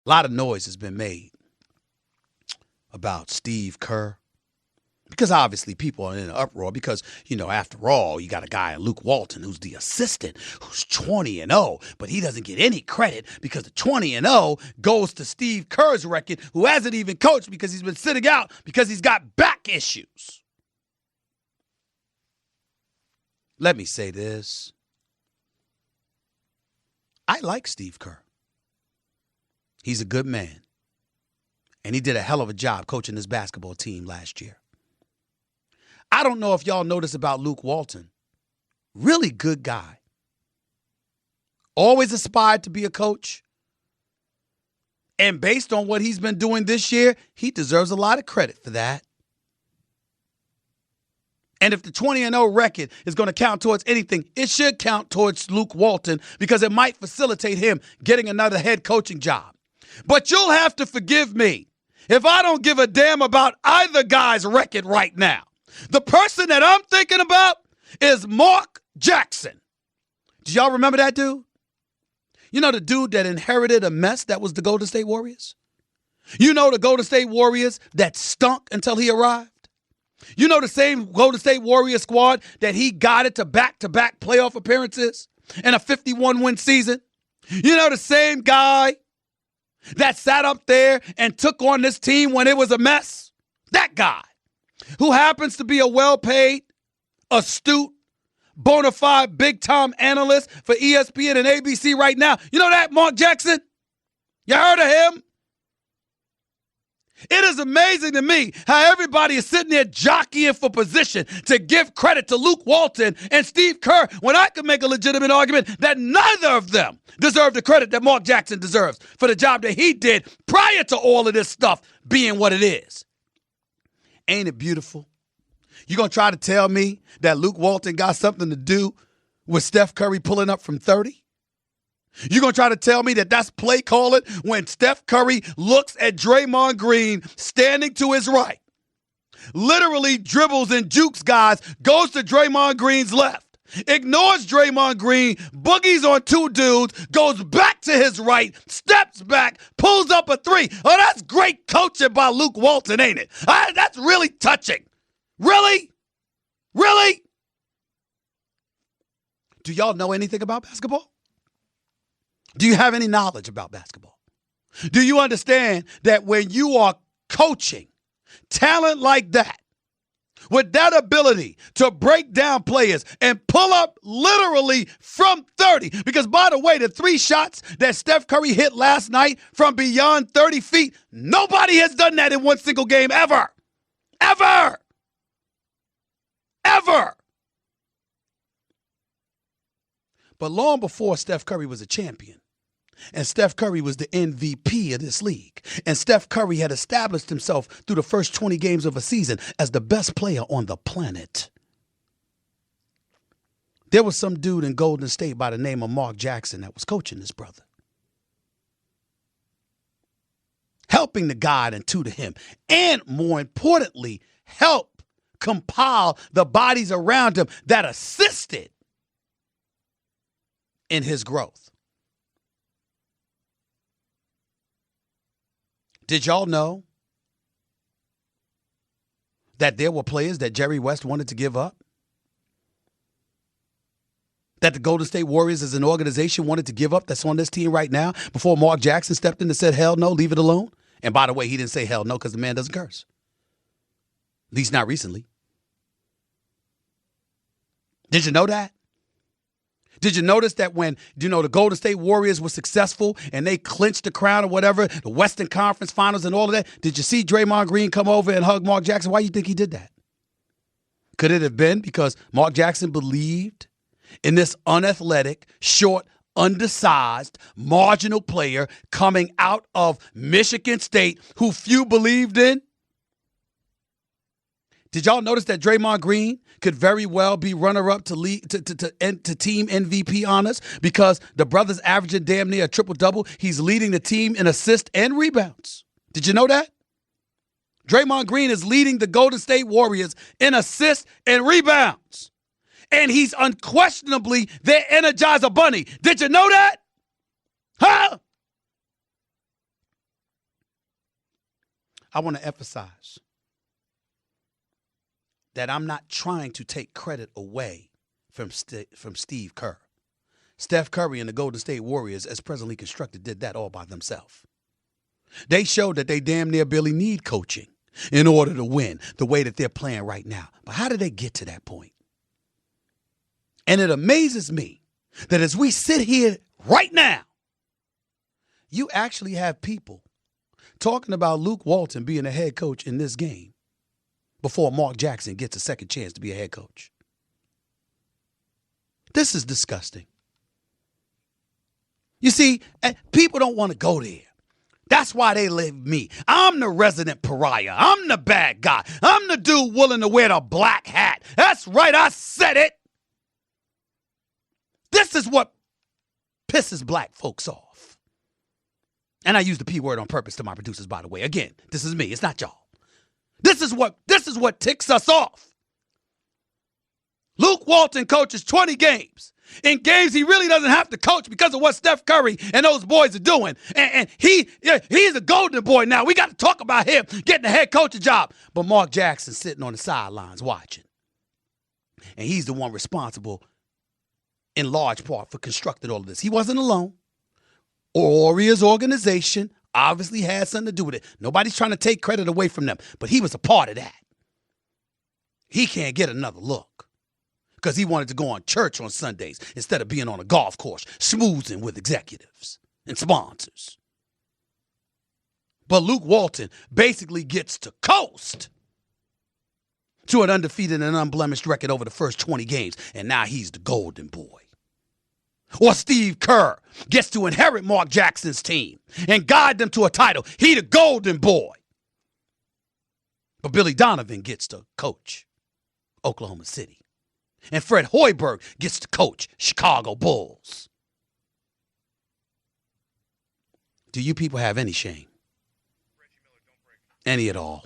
A lot of noise has been made about Steve Kerr. Because obviously people are in an uproar because, after all, you got a guy, Luke Walton, who's the assistant, who's 20-0, but he doesn't get any credit because the 20-0 goes to Steve Kerr's record, who hasn't even coached because he's been sitting out because he's got back issues. Let me say this. I like Steve Kerr. He's a good man. And he did a hell of a job coaching this basketball team last year. I don't know if y'all noticed about Luke Walton. Really good guy. Always aspired to be a coach. And based on what he's been doing this year, he deserves a lot of credit for that. And if the 20-0 record is going to count towards anything, it should count towards Luke Walton because it might facilitate him getting another head coaching job. But you'll have to forgive me if I don't give a damn about either guy's record right now. The person that I'm thinking about is Mark Jackson. Do y'all remember that dude? You know the dude that inherited a mess that was the Golden State Warriors? You know the Golden State Warriors that stunk until he arrived? You know the same Golden State Warrior squad that he guided to back-to-back playoff appearances and a 51-win season? You know the same guy that sat up there and took on this team when it was a mess? That guy, who happens to be a well-paid, astute, bona fide, big-time analyst for ESPN and ABC right now. You know that, Mark Jackson? You heard of him? It is amazing to me how everybody is sitting there jockeying for position to give credit to Luke Walton and Steve Kerr when I can make a legitimate argument that neither of them deserve the credit that Mark Jackson deserves for the job that he did prior to all of this stuff being what it is. Ain't it beautiful? You going to try to tell me that Luke Walton got something to do with Steph Curry pulling up from 30? You going to try to tell me that that's play calling when Steph Curry looks at Draymond Green standing to his right, literally dribbles and jukes guys, goes to Draymond Green's left, ignores Draymond Green, boogies on two dudes, goes back to his right, steps back, pulls up a three. Oh, that's great coaching by Luke Walton, ain't it? That's really touching. Really? Really? Do y'all know anything about basketball? Do you have any knowledge about basketball? Do you understand that when you are coaching talent like that, with that ability to break down players and pull up literally from 30, because by the way, the 3 shots that Steph Curry hit last night from beyond 30 feet, nobody has done that in one single game ever. Ever. Ever. But long before Steph Curry was a champion, and Steph Curry was the MVP of this league, and Steph Curry had established himself through the first 20 games of a season as the best player on the planet, there was some dude in Golden State by the name of Mark Jackson that was coaching this brother, helping to guide and tutor him, and more importantly, help compile the bodies around him that assisted in his growth. Did y'all know that there were players that Jerry West wanted to give up? That the Golden State Warriors as an organization wanted to give up that's on this team right now before Mark Jackson stepped in and said, hell no, leave it alone? And by the way, he didn't say hell no because the man doesn't curse. At least not recently. Did you know that? Did you notice that when, the Golden State Warriors were successful and they clinched the crown or whatever, the Western Conference Finals and all of that, did you see Draymond Green come over and hug Mark Jackson? Why do you think he did that? Could it have been because Mark Jackson believed in this unathletic, short, undersized, marginal player coming out of Michigan State who few believed in? Did y'all notice that Draymond Green could very well be runner-up to team MVP honors because the brother's averaging damn near a triple-double. He's leading the team in assists and rebounds. Did you know that? Draymond Green is leading the Golden State Warriors in assists and rebounds. And he's unquestionably their Energizer Bunny. Did you know that? Huh? I want to emphasize that I'm not trying to take credit away from Steve Kerr. Steph Curry and the Golden State Warriors, as presently constructed, did that all by themselves. They showed that they damn near barely need coaching in order to win the way that they're playing right now. But how did they get to that point? And it amazes me that as we sit here right now, you actually have people talking about Luke Walton being a head coach in this game before Mark Jackson gets a second chance to be a head coach. This is disgusting. You see, people don't want to go there. That's why they leave me. I'm the resident pariah. I'm the bad guy. I'm the dude willing to wear the black hat. That's right, I said it. This is what pisses black folks off. And I use the P word on purpose to my producers, by the way. Again, this is me. It's not y'all. This is what ticks us off. Luke Walton coaches 20 games. In games he really doesn't have to coach because of what Steph Curry and those boys are doing. And he's a golden boy now. We got to talk about him getting the head coaching job. But Mark Jackson sitting on the sidelines watching. And he's the one responsible in large part for constructing all of this. He wasn't alone. Warriors organization obviously had something to do with it. Nobody's trying to take credit away from them, but he was a part of that. He can't get another look because he wanted to go on church on Sundays instead of being on a golf course, schmoozing with executives and sponsors. But Luke Walton basically gets to coast to an undefeated and unblemished record over the first 20 games, and now he's the golden boy. Or Steve Kerr gets to inherit Mark Jackson's team and guide them to a title. He the golden boy. But Billy Donovan gets to coach Oklahoma City. And Fred Hoiberg gets to coach Chicago Bulls. Do you people have any shame? Any at all?